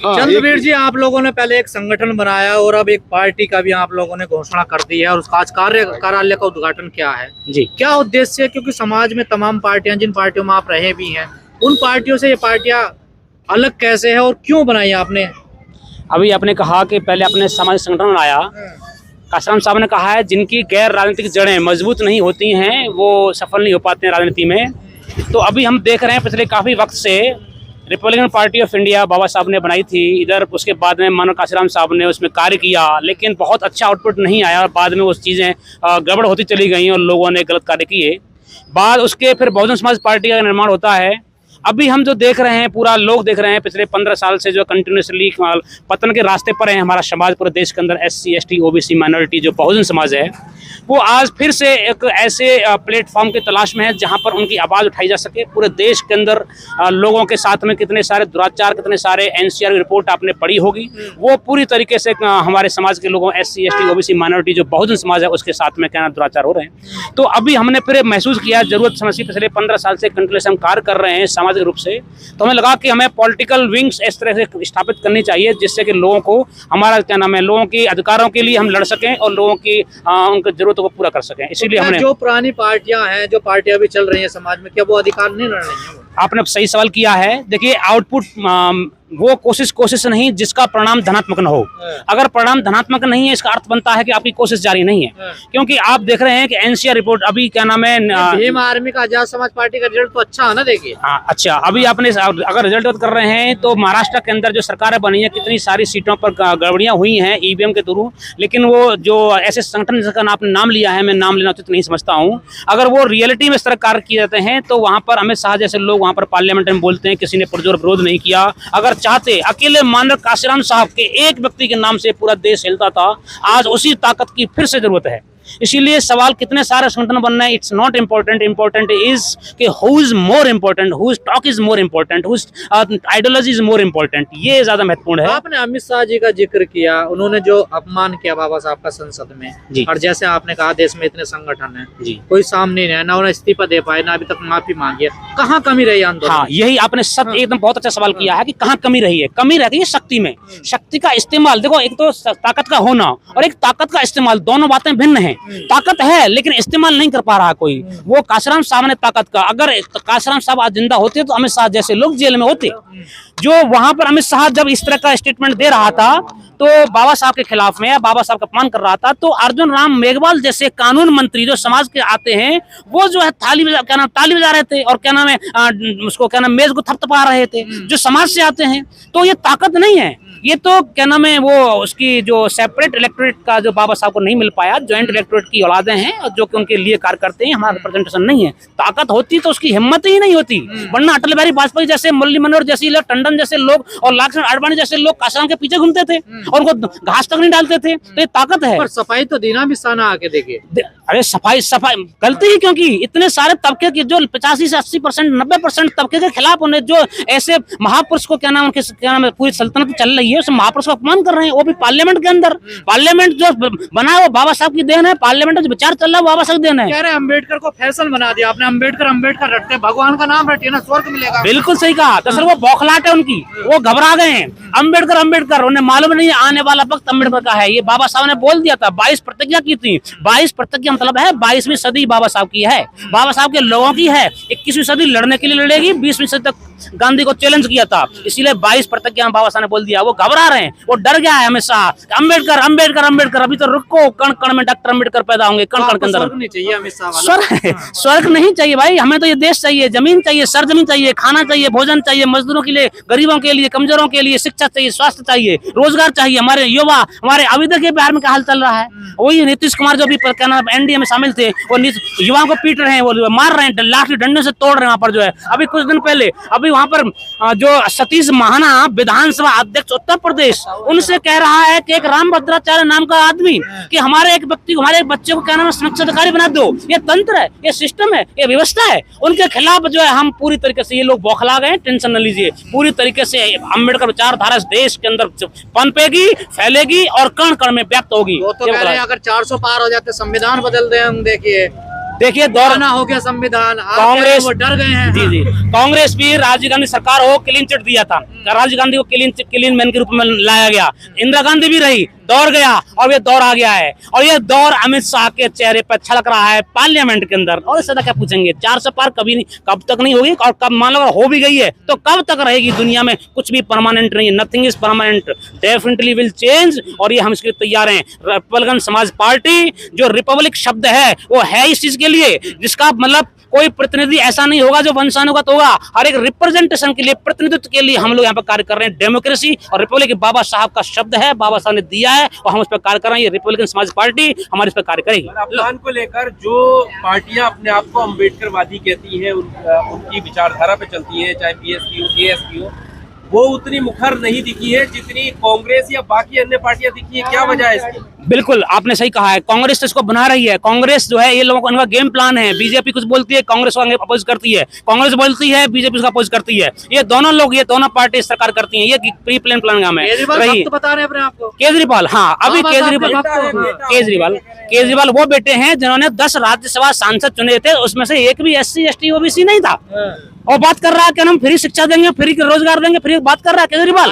हाँ, चंद्रवीर जी, आप लोगों ने पहले एक संगठन बनाया और अब एक पार्टी का भी आप लोगों ने घोषणा कर दी है और उसका आज कार्यालय का उद्घाटन किया है जी। क्या उद्देश्य है? क्योंकि समाज में तमाम पार्टियां, जिन पार्टियों में आप रहे भी हैं, उन पार्टियों से ये पार्टियां अलग कैसे है और क्यों बनाई आपने? अभी आपने कहा कि पहले अपने सामाजिक संगठन बनाया। काशीराम साहब ने कहा है जिनकी गैर राजनीतिक जड़ें मजबूत नहीं होती हैं वो सफल नहीं हो पाते हैं राजनीति में। तो अभी हम देख रहे हैं पिछले काफ़ी वक्त से रिपब्लिकन पार्टी ऑफ इंडिया बाबा साहब ने बनाई थी इधर, उसके बाद में मानव काशीराम साहब ने उसमें कार्य किया, लेकिन बहुत अच्छा आउटपुट नहीं आया और बाद में वो चीज़ें गड़बड़ होती चली गई और लोगों ने गलत कार्य किए। बाद उसके फिर बहुजन समाज पार्टी का निर्माण होता है। अभी हम जो देख रहे हैं, पूरा लोग देख रहे हैं पिछले 15 साल से जो कंटिन्यूसली पतन के रास्ते पर है हमारा समाज पूरे देश के अंदर, SC ST OBC माइनॉरिटी जो बहुजन समाज है, वो आज फिर से एक ऐसे प्लेटफॉर्म की तलाश में है जहां पर उनकी आवाज़ उठाई जा सके। पूरे देश के अंदर लोगों के साथ में कितने सारे दुराचार, कितने सारे NCR की रिपोर्ट आपने पढ़ी होगी, वो पूरी तरीके से हमारे समाज के लोगों SC ST OBC माइनॉरिटी जो बहुजन समाज है उसके साथ में क्या दुराचार हो रहे हैं। तो अभी हमने फिर महसूस किया जरूरत समझ, पिछले 15 साल से कंटिन्यूस हम कार्य कर रहे हैं सामाजिक रूप से, तो हमें लगा कि हमें पॉलिटिकल विंग्स इस तरह से स्थापित करनी चाहिए जिससे कि लोगों को हमारा क्या नाम है, लोगों के अधिकारों के लिए हम लड़ सकें और लोगों की उनकी जरूरतों को पूरा कर सकें। इसीलिए हमने जो पुरानी पार्टियां हैं, जो पार्टियां भी चल रही हैं समाज में, क्या वो अधिकार नहीं लड़ रही हैं? आपने सही सवाल किया है। देखिए, आउटपुट वो कोशिश नहीं जिसका परिणाम धनात्मक न हो। अगर परिणाम धनात्मक नहीं है, इसका अर्थ बनता है कि आपकी कोशिश जारी नहीं है। क्योंकि आप देख रहे हैं कि NCR रिपोर्ट अभी क्या नाम है, भीम आर्मी का आजाद समाज पार्टी का रिजल्ट तो अच्छा है ना, देखिए। हाँ, अच्छा। अभी आपने अगर रिजल्ट बात कर रहे हैं तो महाराष्ट्र के अंदर जो सरकारें बनी है, कितनी सारी सीटों पर गड़बड़ियां हुई हैं EVM के थ्रू, लेकिन वो जो ऐसे संगठन जिसका आपने नाम लिया है, मैं नाम लेना उचित नहीं समझता हूँ, अगर वो रियलिटी में इस तरह कार्य किए जाते हैं तो वहाँ पर अमित शाह जैसे लोग वहाँ पर पार्लियामेंट में बोलते हैं किसी ने पुरजोर विरोध नहीं किया। अगर चाहते अकेले मानव काशीराम साहब के एक व्यक्ति के नाम से पूरा देश हिलता था। आज उसी ताकत की फिर से जरूरत है। इसीलिए सवाल कितने सारे संगठन बन रहे हैं, it's not important. Important is कि who is more important, whose talk is more important, whose ideology is more important. ये ज्यादा महत्वपूर्ण है। आपने अमित शाह जी का जिक्र किया, उन्होंने जो अपमान किया बाबा साहब का संसद में, और जैसे आपने कहा देश में इतने संगठन है, कोई सामने नहीं है, ना उन्हें इस्तीफा दे पाए, ना अभी तक माफी मांगी है। कहाँ कमी रही आंदोलन? हाँ, यही आपने एकदम बहुत अच्छा सवाल किया है कि कहाँ कमी रही है। कमी रह गई है शक्ति में। शक्ति का इस्तेमाल, देखो, एक तो ताकत का होना और एक ताकत का इस्तेमाल, दोनों बातें भिन्न हैं। ताकत है लेकिन इस्तेमाल नहीं कर पा रहा कोई। वो काशीराम साहब ने ताकत का, अगर काशीराम साहब आज जिंदा होते तो अमित शाह जैसे लोग जेल में होते। जो वहां पर अमित शाह जब इस तरह का स्टेटमेंट दे रहा था तो बाबा साहब के खिलाफ में, बाबा साहब का अपमान कर रहा था, तो अर्जुन राम मेघवाल जैसे कानून मंत्री जो समाज के आते हैं, वो जो है ताली बजा रहे थे और क्या नाम है, उसको क्या नाम, मेज को थपथपा रहे थे, जो समाज से आते हैं। तो ये ताकत नहीं है, ये तो क्या नाम है, वो उसकी जो सेपरेट इलेक्टोरेट का जो बाबा साहब को नहीं मिल पाया, ज्वाइंट इलेक्टोरेट की औलादें हैं जो कि उनके लिए कार्य करते हैं, हमारा रिप्रेजेंटेशन नहीं है। ताकत होती तो उसकी हिम्मत ही नहीं होती, वरना अटल बिहारी वाजपेयी जैसे, मुरली मनोहर जैसे, टंडन जैसे लोग और लालकृष्ण आडवाणी जैसे लोग काशीराम के पीछे घूमते थे और उनको घास तक नहीं डालते थे। तो ये ताकत है। पर सफाई तो दीना भी साना आके देखिए। अरे सफाई गलती ही, क्योंकि इतने सारे तबके के जो 85 से 80%, 90% तबके के खिलाफ उन्हें जो ऐसे महापुरुष को क्या नाम, उनके क्या नाम है, पूरी सल्तनत चल रही है, उस महापुरुष का अपमान कर रहे हैं, वो भी पार्लियामेंट के अंदर। पार्लियामेंट जो बना है वो बाबा साहब की देन है, पार्लियामेंट जो विचार चल रहा है वो बाबा साहब की देन है। कह रहे अम्बेडकर को फैशन बना दिया आपने, अम्बेडकर रटते, भगवान का नाम रटिए ना, स्वर्ग मिलेगा। बिल्कुल सही कहा। दरअसल वो बौखलाहट है उनकी, वो घबरा गए हैं। अम्बेडकर, उन्हें मालूम नहीं है आने वाला वक्त अम्बेडकर का है। ये बाबा साहब ने बोल दिया था, 22 प्रतिज्ञा की थी। 22 प्रतिज्ञा मतलब है 22वीं सदी बाबा साहब की है, बाबा साहब के लोगों की है। 21वीं सदी लड़ने के लिए लड़ेगी, 20वीं सदी तक गांधी को चैलेंज किया था, इसीलिए 22 प्रतिज्ञा बाबा साहब ने बोल दिया। वो घबरा रहे हैं, वो डर गया है हमेशा। अम्बेडकर, अभी तो रुको, कण कण में डॉक्टर अम्बेडकर पैदा होंगे, कण कण के अंदर। स्वर्ग नहीं चाहिए अमित शाह वाला। स्वर्ग नहीं चाहिए भाई, हमें तो ये देश चाहिए, जमीन चाहिए, सरजमीन चाहिए, खाना चाहिए, भोजन चाहिए, मजदूरों के लिए, गरीबों के लिए, कमजोरों के लिए, शिक्षा चाहिए, स्वास्थ्य चाहिए, रोजगार चाहिए। हमारे युवा, हमारे अभी तक बिहार में क्या हाल चल रहा है, वही नीतीश कुमार जो भी NDA में शामिल थे, वो युवाओं को पीट रहे हैं, वो मार रहे हैं, लाठी डंडे से तोड़ रहे हैं वहां पर जो है। अभी कुछ दिन पहले अभी वहां पर जो सतीश महाना विधानसभा अध्यक्ष उत्तर प्रदेश, उनसे कह रहा है कि एक राम भद्राचार्य नाम का आदमी कि हमारे एक व्यक्ति को, हमारे एक बच्चे को क्या नाम है, सुरक्षा अधिकारी बना दो। ये तंत्र है, ये सिस्टम है, ये व्यवस्था है। उनके खिलाफ जो है हम पूरी तरीके से, ये लोग बौखला गए, टेंशन न लीजिए, पूरी तरीके से अम्बेडकर विचारधारा देश के अंदर पनपेगी, फैलेगी और कण कण में व्याप्त होगी। वो तो कह रहे हैं अगर 400 पार हो जाते संविधान बदल दे हम, देखिए देखिए दौर हो गया संविधान, कांग्रेस वो डर गए हैं। जी कांग्रेस भी राजीव गांधी सरकार हो क्लीन चिट दिया था, राजीव गांधी को क्लीन मैन के रूप में लाया गया, इंदिरा गांधी भी रही, दौर गया और ये दौर आ गया है और ये दौर अमित शाह के चेहरे पर छलक रहा है पार्लियामेंट के अंदर। और इससे क्या पूछेंगे 400 पार कभी नहीं, कब तक नहीं होगी और कब मान लो हो भी गई है तो कब तक रहेगी। दुनिया में कुछ भी परमानेंट नहीं है, nothing is permanent, definitely will change और ये हम इसके लिए तैयार हैं। रिपब्लिकन समाज पार्टी जो रिपब्लिक शब्द है वो है इस चीज के लिए जिसका मतलब कोई प्रतिनिधि ऐसा नहीं होगा जो वंशानुगत होगा, हर एक रिप्रेजेंटेशन के लिए, प्रतिनिधित्व के लिए हम लोग यहाँ पर कार्य कर रहे हैं। डेमोक्रेसी और रिपब्लिक बाबा साहब का शब्द है, बाबा साहब ने दिया है और हम उस पर कार्य कर रहे हैं। ये रिपब्लिकन समाज पार्टी हमारे इस पर कार्य करेगी। अपमान को लेकर जो पार्टियां अपने आप को अम्बेडकरवादी कहती हैं, उनकी विचारधारा पे चलती है, चाहे बीएसपी हो, एएसपी हो, वो उतनी मुखर नहीं दिखी है जितनी कांग्रेस या बाकी अन्य पार्टियां दिखी है। क्या वजह है इसकी? बिल्कुल आपने सही कहा है, कांग्रेस तो इसको बना रही है। कांग्रेस जो है ये लोगों का इनका गेम प्लान है। बीजेपी कुछ बोलती है, कांग्रेस को अपोज करती है, कांग्रेस बोलती है, बीजेपी उसका अपोज करती है। ये दोनों लोग, ये दोनों पार्टी सरकार करती हैं। ये प्री प्लान प्लान है रही। तो बता रहे हैं अपने आप को केजरीवाल, हाँ अभी केजरीवाल वो बेटे हैं जिन्होंने 10 राज्यसभा सांसद चुने थे, उसमें से एक भी SC ST OBC नहीं था। और बात कर रहा है कि हम फ्री शिक्षा देंगे, फ्री रोजगार देंगे, फ्री बात कर रहा है केजरीवाल।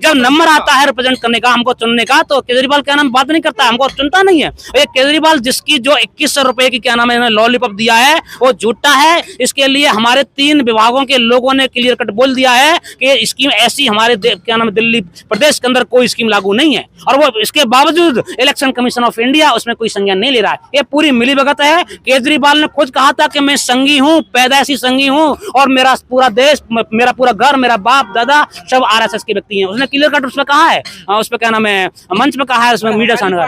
जब नंबर आता है रिप्रेजेंट करने का, हमको चुनने का, तो केजरीवाल क्या नाम बात नहीं करता, हमको चुनता नहीं है। ये केजरीवाल जिसकी जो 2100 रुपए की क्या नाम है लॉलीपॉप दिया है वो झूठा है। इसके लिए हमारे 3 विभागों के लोगों ने क्लियर कट बोल दिया है कि स्कीम ऐसी हमारे क्या नाम है दिल्ली प्रदेश के अंदर कोई स्कीम लागू नहीं है और वो इसके बावजूद इलेक्शन कमीशन ऑफ इंडिया उसमें कोई संज्ञान नहीं ले रहा है। ये पूरी मिलीभगत है। केजरीवाल ने खुद कहा था कि मैं संघी हूँ, पैदाइशी संघी हूँ और मेरा पूरा देश, मेरा पूरा घर, मेरा बाप दादा सब RSS के व्यक्ति हैं। उसने क्लियर कट उसमें कहा है, उसमें क्या नाम है मंच पे कहा है, उसमें मीडिया सामने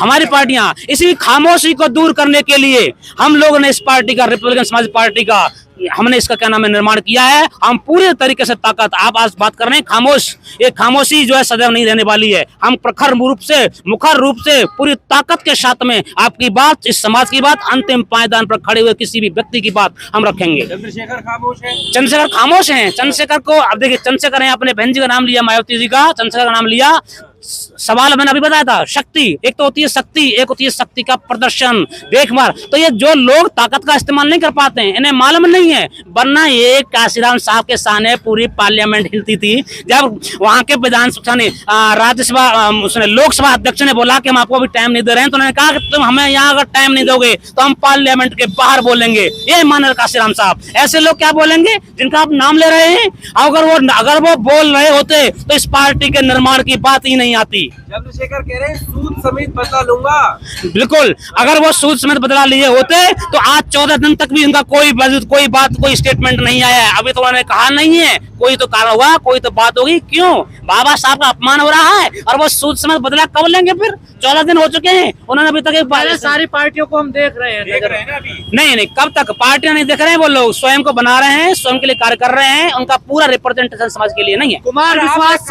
हमारी पार्टियां इसी खामोशी को दूर करने के लिए हम लोगों ने इस पार्टी का, रिपब्लिकन समाज पार्टी का, हमने इसका क्या नाम है निर्माण किया है। हम पूरे तरीके से ताकत, आप आज बात कर रहे हैं खामोश, ये खामोशी जो है सदैव नहीं रहने वाली है। हम प्रखर रूप से, मुखर रूप से, पूरी ताकत के साथ में आपकी बात, इस समाज की बात, अंतिम पायदान पर खड़े हुए किसी भी व्यक्ति की बात हम रखेंगे। चंद्रशेखर खामोश है, चंद्रशेखर खामोश हैं। चंद्रशेखर को अब देखिए, चंद्रशेखर ने अपने बहन जी का नाम लिया, मायावती जी का, चंद्रशेखर का नाम लिया। सवाल मैंने अभी बताया था, शक्ति एक तो होती है शक्ति, एक होती है शक्ति का प्रदर्शन, देखभाल। तो ये जो लोग ताकत का इस्तेमाल नहीं कर पाते हैं, इन्हें मालूम नहीं है। वरना ये काशीराम साहब के सामने पूरी पार्लियामेंट हिलती थी जब वहां के विधानसभा ने, राज्यसभा, उसने लोकसभा अध्यक्ष ने बोला कि हम आपको अभी टाइम नहीं दे रहे हैं, तो उन्होंने कहा कि तुम हमें यहाँ अगर टाइम नहीं दोगे तो हम पार्लियामेंट के बाहर बोलेंगे। ये मान काशीराम साहब, ऐसे लोग क्या बोलेंगे जिनका आप नाम ले रहे हैं? अगर वो बोल रहे होते तो इस पार्टी के निर्माण की बात ही नहीं आती। चंद्रशेखर कह रहे हैं सूद समेत बदला लूंगा। बिल्कुल, अगर वो सूद समेत बदला लिए होते तो आज 14 दिन तक भी उनका कोई बात, कोई स्टेटमेंट नहीं आया है। अभी तो उन्होंने कहा नहीं है, कोई तो कारण हुआ, कोई तो बात होगी। क्यों? बाबा साहब का अपमान हो रहा है और वो सूद समेत बदला कब लेंगे? फिर 14 दिन हो चुके हैं, उन्होंने अभी तक सारी पार्टियों को हम देख रहे हैं ना अभी। नहीं, कब तक पार्टियां नहीं देख रहे हैं, वो लोग स्वयं को बना रहे हैं, स्वयं के लिए कार्य कर रहे हैं। उनका पूरा रिप्रेजेंटेशन समाज के लिए नहीं है। कुमार विश्वास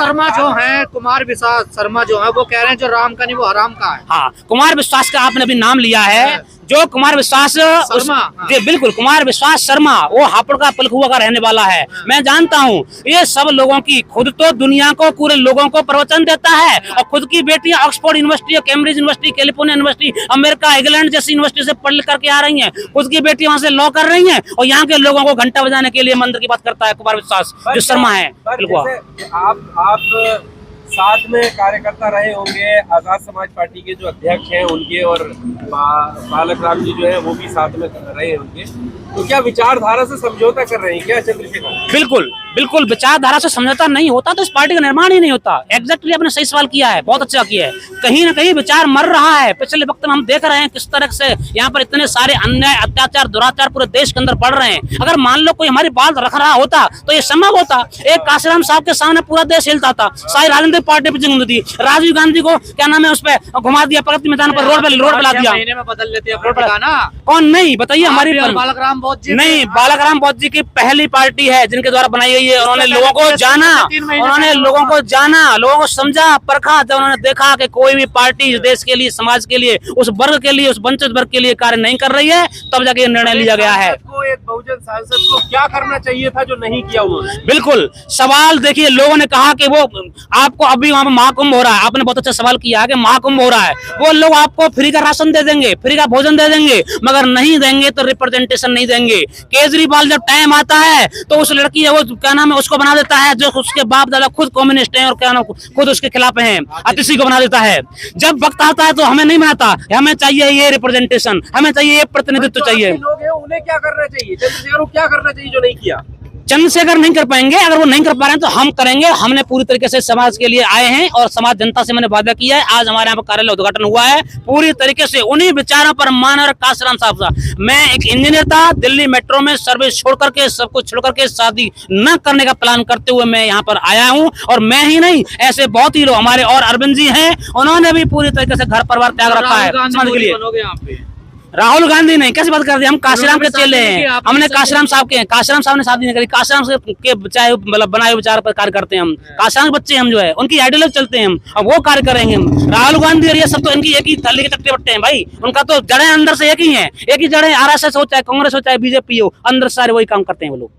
शर्मा जो है वो कह रहे हैं जो राम का नहीं वो हराम का है। हाँ, कुमार विश्वास का आपने अभी नाम लिया है। जो कुमार विश्वास शर्मा, जी बिल्कुल, कुमार विश्वास शर्मा वो हापुड़ का पलखुआ का रहने वाला है। मैं जानता हूँ ये सब लोगों की, खुद तो दुनिया को, पूरे लोगों को प्रवचन देता है और खुद की बेटियां Oxford university, Cambridge university, California university, America, England जैसी यूनिवर्सिटी से पढ़ करके आ रही है। खुद की बेटी वहाँ से लॉ कर रही है और यहाँ के लोगों को घंटा बजाने के लिए मंदिर की बात करता है कुमार विश्वास जो शर्मा है। आप साथ में कार्यकर्ता रहे होंगे, आजाद समाज पार्टी के जो अध्यक्ष हैं उनके, और बालक राम जी जो है वो भी साथ में रहे होंगे, तो क्या विचारधारा से समझौता कर रहे हैं क्या चंद्रशेखर? बिल्कुल विचारधारा से समझौता नहीं होता तो इस पार्टी का निर्माण ही नहीं होता। एग्जैक्टली आपने सही सवाल किया है, बहुत अच्छा किया है। कहीं ना कहीं विचार मर रहा है। पिछले वक्त में हम देख रहे हैं किस तरह से यहाँ पर इतने सारे अन्याय, अत्याचार, दुराचार पूरे देश के अंदर बढ़ रहे हैं। अगर मान लो कोई हमारी बात रख रहा होता तो ये संभव होता। एक काशीराम साहब के सामने पूरा देश हिलता था, सारी राजनीतिक पार्टी पे जंग थी। राजीव गांधी को क्या नाम है उस पर घुमा दिया, प्रगति मैदान पर रोड पे ला दिया। महीने में बदल लेते हैं ना। कौन नहीं बताइए? हमारी बालक राम बौद्ध जी नहीं, बालाराम बौद्ध जी की पहली पार्टी है जिनके द्वारा बनाई गई है। उन्होंने लोगों को जाना, उन्होंने लोगों को जाना, लोगों को समझा, परखा, जब उन्होंने देखा कि कोई भी पार्टी इस देश के लिए, समाज के लिए, उस वर्ग के लिए, उस वंचित वर्ग के लिए कार्य नहीं कर रही है, तब जाके ये निर्णय लिया गया है। एक बहुजन सांसद को क्या करना चाहिए था जो नहीं किया उन्होंने? बिल्कुल, सवाल देखिए, लोगों ने कहा कि वो आपको अभी वहां पर महाकुंभ हो रहा है, आपने बहुत अच्छा सवाल किया है कि महाकुंभ हो रहा है, वो लोग आपको फ्री का राशन दे देंगे, फ्री का भोजन दे देंगे, मगर नहीं देंगे तो रिप्रेजेंटेशन नहीं देंगे। केजरीवाल जब टाइम आता है तो उस लड़की है वो क्या नाम है उसको बना देता है जो उसके बाप दादा खुद कम्युनिस्ट हैं और क्या नाम खुद उसके खिलाफ हैं, अतिशी को बना देता है। जब वक्त आता है तो हमें नहीं बनाता, हमें चाहिए ये रिप्रेजेंटेशन, हमें चाहिए ये प्रतिनिधित्व चाहिए। लोग हैं उन्हें क्या करना चाहिए, चंद्रशेखर को क्या करना चाहिए जो नहीं किया? चंद्रशेखर नहीं कर पाएंगे, अगर वो नहीं कर पा रहे हैं तो हम करेंगे। हमने पूरी तरीके से समाज के लिए आए हैं और समाज जनता से मैंने वादा किया है। आज हमारे यहाँ पर कार्यालय उद्घाटन हुआ है, पूरी तरीके से उन्हीं विचारों पर मान और काशीराम साहब साहब। मैं एक इंजीनियर था, दिल्ली मेट्रो में सर्विस छोड़ करके, सब कुछ छोड़ करके शादी न करने का प्लान करते हुए मैं यहाँ पर आया हूँ। और मैं ही नहीं, ऐसे बहुत ही लोग हमारे और अरविंद जी हैं, उन्होंने भी पूरी तरीके से घर परिवार त्याग रखा है समाज के लिए। राहुल गांधी नहीं, कैसी बात कर रहे हैं? हम काशीराम के चेले हैं, हमने काशीराम साहब के हैं। काशीराम साहब ने शादी नहीं करी, काशीराम के चाहे मतलब बनाए विचार पर कार्य करते हैं हम। काशीराम के बच्चे हम जो है उनकी आइडियोलॉजी चलते हैं हम, और वो कार्य करेंगे हम। राहुल गांधी और ये सब तो इनकी एक ही थैली के चट्टे बट्टे हैं भाई, उनका तो जड़ें अंदर से एक ही है, एक ही जड़ें, RSS हो चाहे कांग्रेस हो चाहे बीजेपी हो, अंदर सारे वही काम करते हैं वो लोग।